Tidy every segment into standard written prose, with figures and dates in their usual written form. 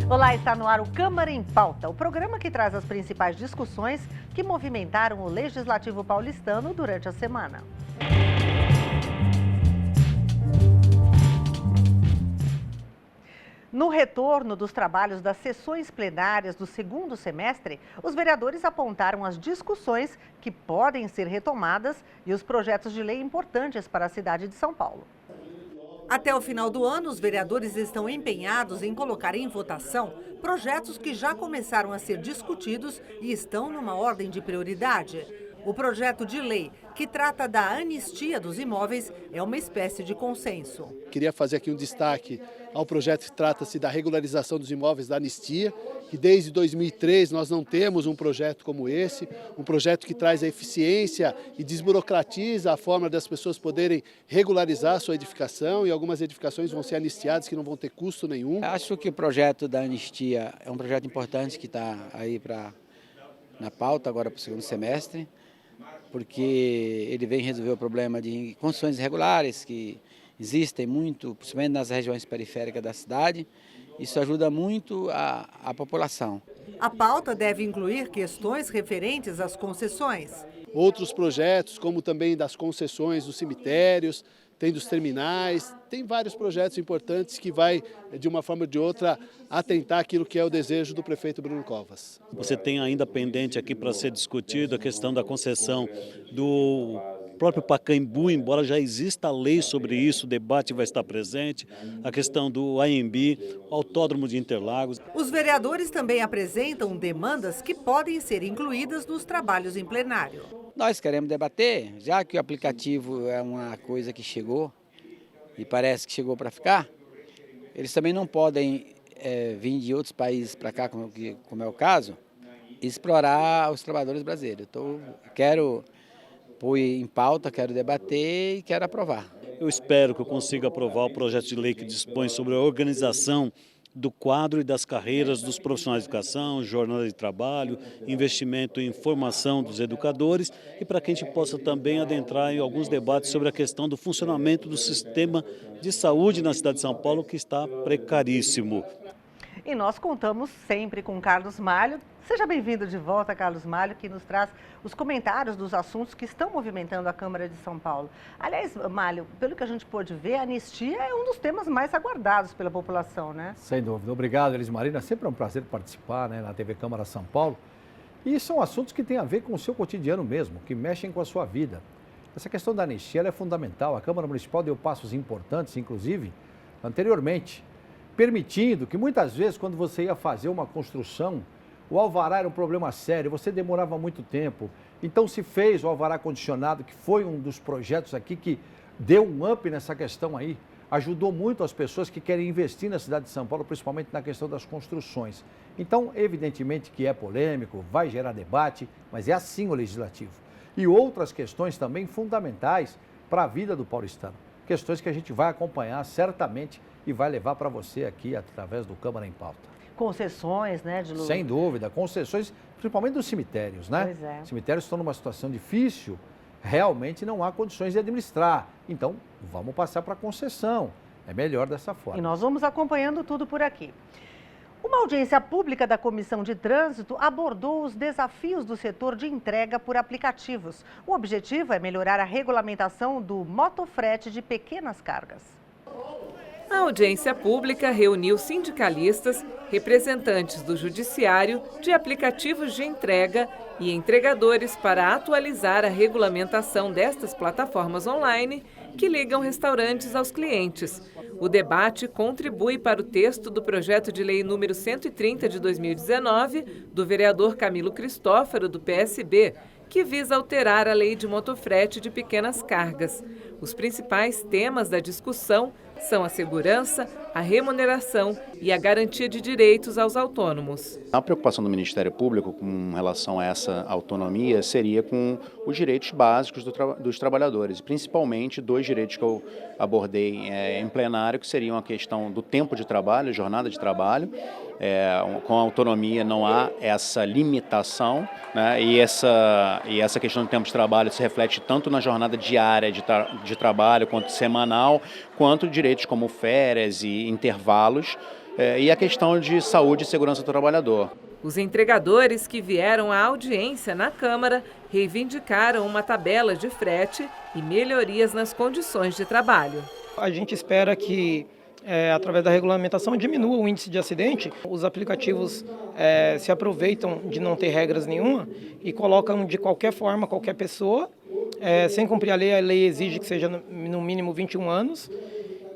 Olá, está no ar o Câmara em Pauta, o programa que traz as principais discussões que movimentaram o Legislativo paulistano durante a semana. No retorno dos trabalhos das sessões plenárias do segundo semestre, os vereadores apontaram as discussões que podem ser retomadas e os projetos de lei importantes para a cidade de São Paulo. Até o final do ano, os vereadores estão empenhados em colocar em votação projetos que já começaram a ser discutidos e estão numa ordem de prioridade. O projeto de lei que trata da anistia dos imóveis é uma espécie de consenso. Queria fazer aqui um destaque ao projeto que trata-se da regularização dos imóveis da anistia, que desde 2003 nós não temos um projeto como esse, um projeto que traz a eficiência e desburocratiza a forma das pessoas poderem regularizar a sua edificação, e algumas edificações vão ser anistiadas que não vão ter custo nenhum. Acho que o projeto da anistia é um projeto importante que está aí na pauta agora para o segundo semestre, porque ele vem resolver o problema de construções irregulares que existem muito, principalmente nas regiões periféricas da cidade. Isso ajuda muito a população. A pauta deve incluir questões referentes às concessões. Outros projetos, como também das concessões dos cemitérios, tem dos terminais, tem vários projetos importantes que vai, de uma forma ou de outra, atentar aquilo que é o desejo do prefeito Bruno Covas. Você tem ainda pendente aqui para ser discutido a questão da concessão do próprio Pacaembu, embora já exista a lei sobre isso, o debate vai estar presente, a questão do AMB, Autódromo de Interlagos. Os vereadores também apresentam demandas que podem ser incluídas nos trabalhos em plenário. Nós queremos debater, já que o aplicativo é uma coisa que chegou e parece que chegou para ficar, eles também não podem vir de outros países para cá, como é o caso, explorar os trabalhadores brasileiros. Então, quero pôr em pauta, quero debater e quero aprovar. Eu espero que eu consiga aprovar o projeto de lei que dispõe sobre a organização do quadro e das carreiras dos profissionais de educação, jornada de trabalho, investimento em formação dos educadores e para que a gente possa também adentrar em alguns debates sobre a questão do funcionamento do sistema de saúde na cidade de São Paulo, que está precaríssimo. E nós contamos sempre com Carlos Malho. Seja bem-vindo de volta, Carlos Malho, que nos traz os comentários dos assuntos que estão movimentando a Câmara de São Paulo. Aliás, Malho, pelo que a gente pôde ver, a anistia é um dos temas mais aguardados pela população, né? Sem dúvida. Obrigado, Elis Marina. Sempre é um prazer participar, né, na TV Câmara São Paulo. E são assuntos que têm a ver com o seu cotidiano mesmo, que mexem com a sua vida. Essa questão da anistia ela é fundamental. A Câmara Municipal deu passos importantes, inclusive, anteriormente, permitindo que muitas vezes, quando você ia fazer uma construção, o alvará era um problema sério, você demorava muito tempo. Então se fez o alvará condicionado, que foi um dos projetos aqui que deu um up nessa questão aí, ajudou muito as pessoas que querem investir na cidade de São Paulo, principalmente na questão das construções. Então, evidentemente que é polêmico, vai gerar debate, mas é assim o legislativo. E outras questões também fundamentais para a vida do paulistano. Questões que a gente vai acompanhar certamente e vai levar para você aqui através do Câmara em Pauta. Concessões, né, de lugar. Sem dúvida, concessões, principalmente dos cemitérios, né? Pois é. Os cemitérios estão numa situação difícil, realmente não há condições de administrar. Então, vamos passar para concessão. É melhor dessa forma. E nós vamos acompanhando tudo por aqui. Uma audiência pública da Comissão de Trânsito abordou os desafios do setor de entrega por aplicativos. O objetivo é melhorar a regulamentação do motofrete de pequenas cargas. A audiência pública reuniu sindicalistas, representantes do judiciário, de aplicativos de entrega e entregadores para atualizar a regulamentação destas plataformas online que ligam restaurantes aos clientes. O debate contribui para o texto do projeto de lei número 130 de 2019, do vereador Camilo Cristófaro, do PSB, que visa alterar a lei de motofrete de pequenas cargas. Os principais temas da discussão são a segurança, a remuneração e a garantia de direitos aos autônomos. A preocupação do Ministério Público com relação a essa autonomia seria com os direitos básicos dos trabalhadores, principalmente dois direitos que eu abordei em plenário, que seriam a questão do tempo de trabalho, jornada de trabalho. Com a autonomia não há essa limitação, né? E essa questão do tempo de trabalho se reflete tanto na jornada diária de trabalho, quanto semanal, quanto direitos como férias e intervalos, e a questão de saúde e segurança do trabalhador. Os entregadores que vieram à audiência na Câmara reivindicaram uma tabela de frete e melhorias nas condições de trabalho. A gente espera que, através da regulamentação, diminua o índice de acidente. Os aplicativos se aproveitam de não ter regras nenhuma e colocam de qualquer forma, qualquer pessoa, sem cumprir a lei exige que seja no mínimo 21 anos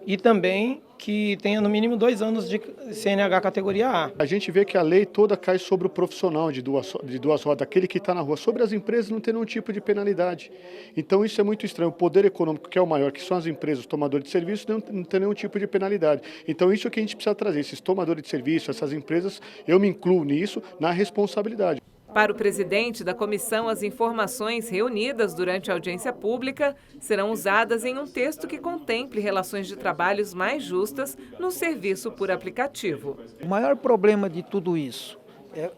e também que tenha no mínimo 2 anos de CNH categoria A. A gente vê que a lei toda cai sobre o profissional de duas rodas, aquele que está na rua. Sobre as empresas não tem nenhum tipo de penalidade. Então isso é muito estranho. O poder econômico, que é o maior, que são as empresas, os tomadores de serviço, não tem nenhum tipo de penalidade. Então isso é que a gente precisa trazer, esses tomadores de serviço, essas empresas, eu me incluo nisso, na responsabilidade. Para o presidente da comissão, as informações reunidas durante a audiência pública serão usadas em um texto que contemple relações de trabalhos mais justas no serviço por aplicativo. O maior problema de tudo isso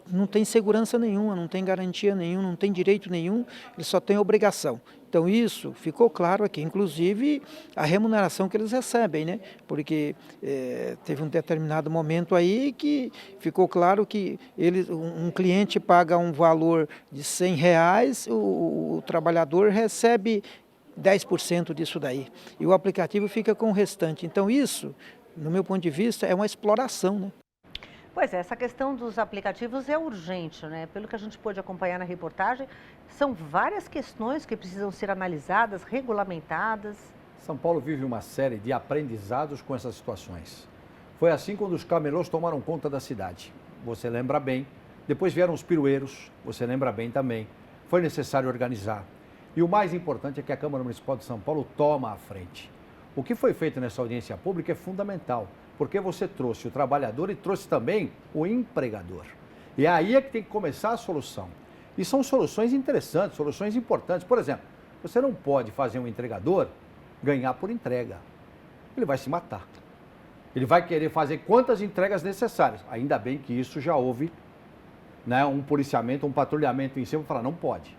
não tem segurança nenhuma, não tem garantia nenhuma, não tem direito nenhum, ele só tem obrigação. Então isso ficou claro aqui, inclusive a remuneração que eles recebem, né? Porque teve um determinado momento aí que ficou claro que um cliente paga um valor de R$100, o trabalhador recebe 10% disso daí. E o aplicativo fica com o restante. Então isso, no meu ponto de vista, é uma exploração, né? Pois é, essa questão dos aplicativos é urgente, né? Pelo que a gente pôde acompanhar na reportagem, são várias questões que precisam ser analisadas, regulamentadas. São Paulo vive uma série de aprendizados com essas situações. Foi assim quando os camelôs tomaram conta da cidade. Você lembra bem. Depois vieram os pirueiros, você lembra bem também. Foi necessário organizar. E o mais importante é que a Câmara Municipal de São Paulo toma a frente. O que foi feito nessa audiência pública é fundamental, porque você trouxe o trabalhador e trouxe também o empregador. E aí é que tem que começar a solução. E são soluções interessantes, soluções importantes. Por exemplo, você não pode fazer um entregador ganhar por entrega. Ele vai se matar. Ele vai querer fazer quantas entregas necessárias. Ainda bem que isso já houve, né, um policiamento, um patrulhamento em cima, falar não pode.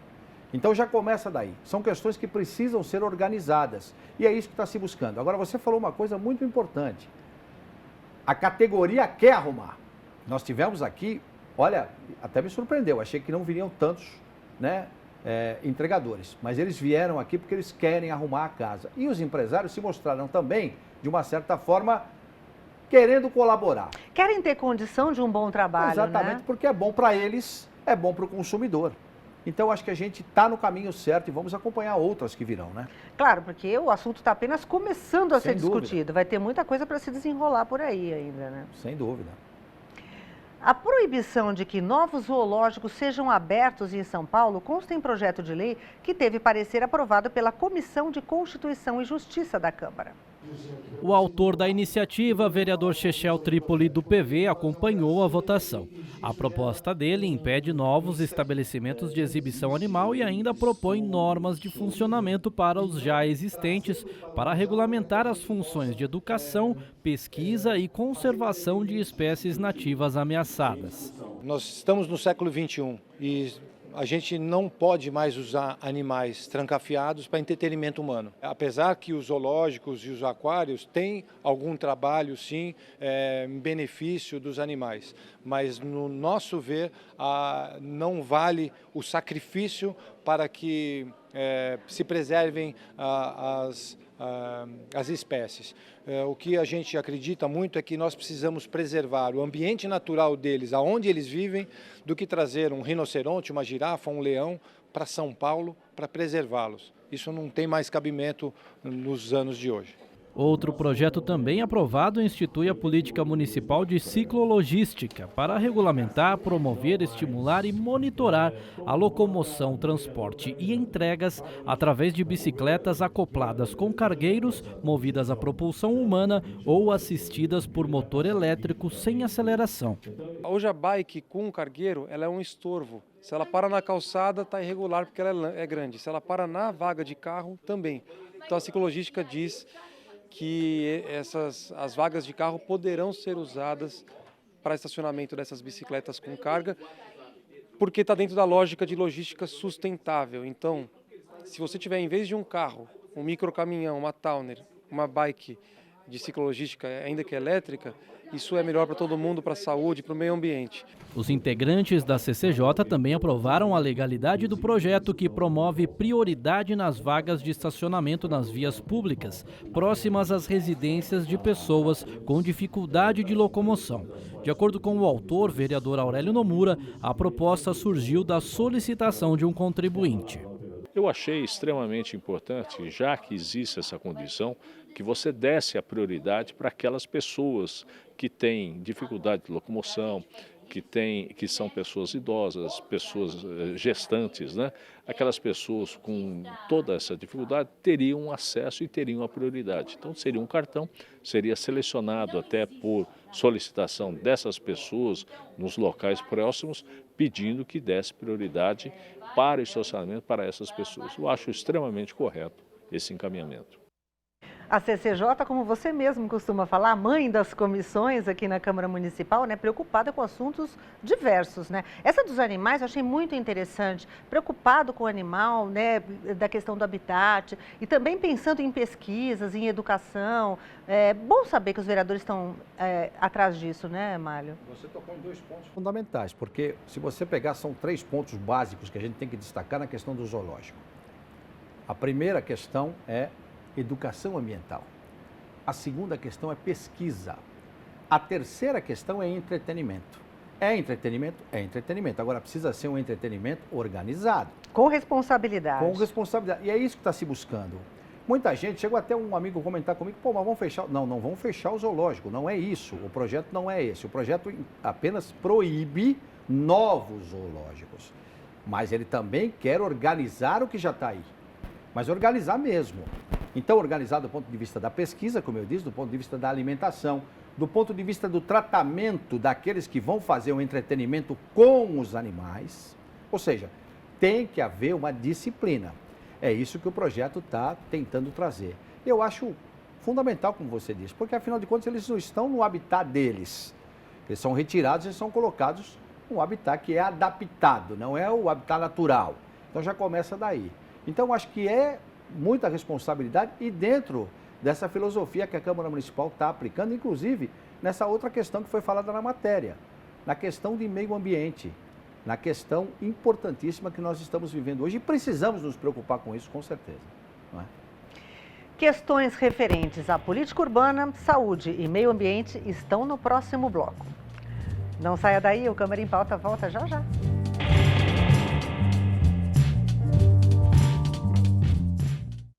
Então já começa daí. São questões que precisam ser organizadas. E é isso que está se buscando. Agora você falou uma coisa muito importante. A categoria quer arrumar. Nós tivemos aqui, olha, até me surpreendeu, achei que não viriam tantos, né, entregadores. Mas eles vieram aqui porque eles querem arrumar a casa. E os empresários se mostraram também, de uma certa forma, querendo colaborar. Querem ter condição de um bom trabalho, exatamente, né? Porque é bom para eles, é bom para o consumidor. Então, acho que a gente está no caminho certo e vamos acompanhar outras que virão, né? Claro, porque o assunto está apenas começando a ser dúvida. discutido. Vai ter muita coisa para se desenrolar por aí ainda, né? Sem dúvida. A proibição de que novos zoológicos sejam abertos em São Paulo consta em projeto de lei que teve parecer aprovado pela Comissão de Constituição e Justiça da Câmara. O autor da iniciativa, vereador Chechel Trípoli, do PV, acompanhou a votação. A proposta dele impede novos estabelecimentos de exibição animal e ainda propõe normas de funcionamento para os já existentes para regulamentar as funções de educação, pesquisa e conservação de espécies nativas ameaçadas. Nós estamos no século XXI e a gente não pode mais usar animais trancafiados para entretenimento humano. Apesar que os zoológicos e os aquários têm algum trabalho, sim, em benefício dos animais. Mas, no nosso ver, não vale o sacrifício para que se preservem as espécies. O que a gente acredita muito é que nós precisamos preservar o ambiente natural deles, aonde eles vivem, do que trazer um rinoceronte, uma girafa, um leão para São Paulo para preservá-los. Isso não tem mais cabimento nos anos de hoje. Outro projeto também aprovado institui a política municipal de ciclologística para regulamentar, promover, estimular e monitorar a locomoção, transporte e entregas através de bicicletas acopladas com cargueiros, movidas a propulsão humana ou assistidas por motor elétrico sem aceleração. Hoje a bike com cargueiro ela é um estorvo. Se ela para na calçada está irregular porque ela é grande. Se ela para na vaga de carro também. Então a ciclologística diz que as vagas de carro poderão ser usadas para estacionamento dessas bicicletas com carga, porque está dentro da lógica de logística sustentável. Então, se você tiver, em vez de um carro, um microcaminhão, uma Towner, uma bike de ciclologística, ainda que elétrica, isso é melhor para todo mundo, para a saúde, para o meio ambiente. Os integrantes da CCJ também aprovaram a legalidade do projeto que promove prioridade nas vagas de estacionamento nas vias públicas, próximas às residências de pessoas com dificuldade de locomoção. De acordo com o autor, vereador Aurélio Nomura, a proposta surgiu da solicitação de um contribuinte. Eu achei extremamente importante, já que existe essa condição, que você desse a prioridade para aquelas pessoas que têm dificuldade de locomoção, que são pessoas idosas, pessoas gestantes, né? Aquelas pessoas com toda essa dificuldade teriam acesso e teriam a prioridade. Então seria um cartão, seria selecionado até por solicitação dessas pessoas nos locais próximos, pedindo que desse prioridade para o estacionamento para essas pessoas. Eu acho extremamente correto esse encaminhamento. A CCJ, como você mesmo costuma falar, mãe das comissões aqui na Câmara Municipal, né, preocupada com assuntos diversos, né? Essa dos animais eu achei muito interessante, preocupado com o animal, né, da questão do habitat e também pensando em pesquisas, em educação. É bom saber que os vereadores estão atrás disso, né, Málio? Você tocou em 2 pontos fundamentais, porque se você pegar, são 3 pontos básicos que a gente tem que destacar na questão do zoológico. A primeira questão é educação ambiental. A segunda questão é pesquisa. A terceira questão é entretenimento. É entretenimento? É entretenimento. Agora, precisa ser um entretenimento organizado. Com responsabilidade. Com responsabilidade. E é isso que está se buscando. Muita gente, chegou até um amigo comentar comigo, pô, mas vamos fechar. Não, não vamos fechar o zoológico, não é isso. O projeto não é esse. O projeto apenas proíbe novos zoológicos. Mas ele também quer organizar o que já está aí. Mas organizar mesmo. Então, organizar do ponto de vista da pesquisa, como eu disse, do ponto de vista da alimentação, do ponto de vista do tratamento daqueles que vão fazer o entretenimento com os animais. Ou seja, tem que haver uma disciplina. É isso que o projeto está tentando trazer. Eu acho fundamental, como você disse, porque afinal de contas eles não estão no habitat deles. Eles são retirados e são colocados num habitat que é adaptado, não é o habitat natural. Então já começa daí. Então acho que é muita responsabilidade e dentro dessa filosofia que a Câmara Municipal está aplicando, inclusive nessa outra questão que foi falada na matéria, na questão de meio ambiente, na questão importantíssima que nós estamos vivendo hoje e precisamos nos preocupar com isso, com certeza. Não é? Questões referentes à política urbana, saúde e meio ambiente estão no próximo bloco. Não saia daí, o Câmara em Pauta volta já já.